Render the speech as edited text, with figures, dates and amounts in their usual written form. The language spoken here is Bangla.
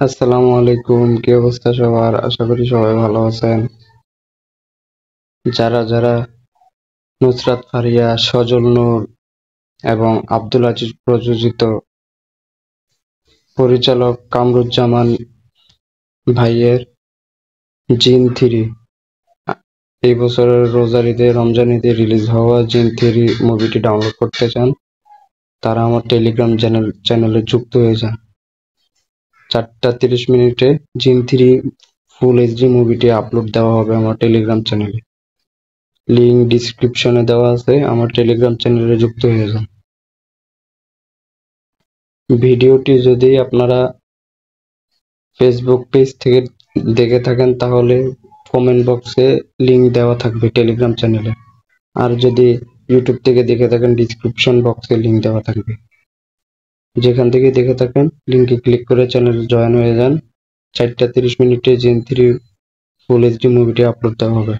আসসালামু আলাইকুম, কি অবস্থা সবার? আশা করি সবাই ভালো আছেন। যারা যারা নুসরাত ফারিয়া, সজল নূর এবং আব্দুল আজিজ প্রযোজিত পরিচালক কামরুজ্জামান ভাইয়ের জিন থ্রি এই বছরের রোজার ঈদে রমজান ঈদে রিলিজ হওয়া জিন থ্রি মুভিটি ডাউনলোড করতে চান, তারা আমার টেলিগ্রাম চ্যানেলে যুক্ত হয়ে যান। 4:30 জিন থ্রি ফুল এইচডি মুভিটি আপলোড দেওয়া হবে আমার টেলিগ্রাম চ্যানেলে। লিংক ডিসক্রিপশনে দেওয়া আছে, আমার টেলিগ্রাম চ্যানেলে যুক্ত হয়ে যান। ভিডিওটি যদি আপনারা ফেসবুক পেজ থেকে দেখে থাকেন তাহলে কমেন্ট বক্সে লিংক দেওয়া থাকবে টেলিগ্রাম চ্যানেলে, আর যদি ইউটিউব থেকে দেখে থাকেন ডিসক্রিপশন বক্সে লিংক দেওয়া থাকবে। যেখান থেকে দেখে থাকেন লিংকে ক্লিক করে চ্যানেলে জয়েন হয়ে যান। 4:30 জিন থ্রি ফুল এইচডি মুভিটি আপলোড দেওয়া হবে।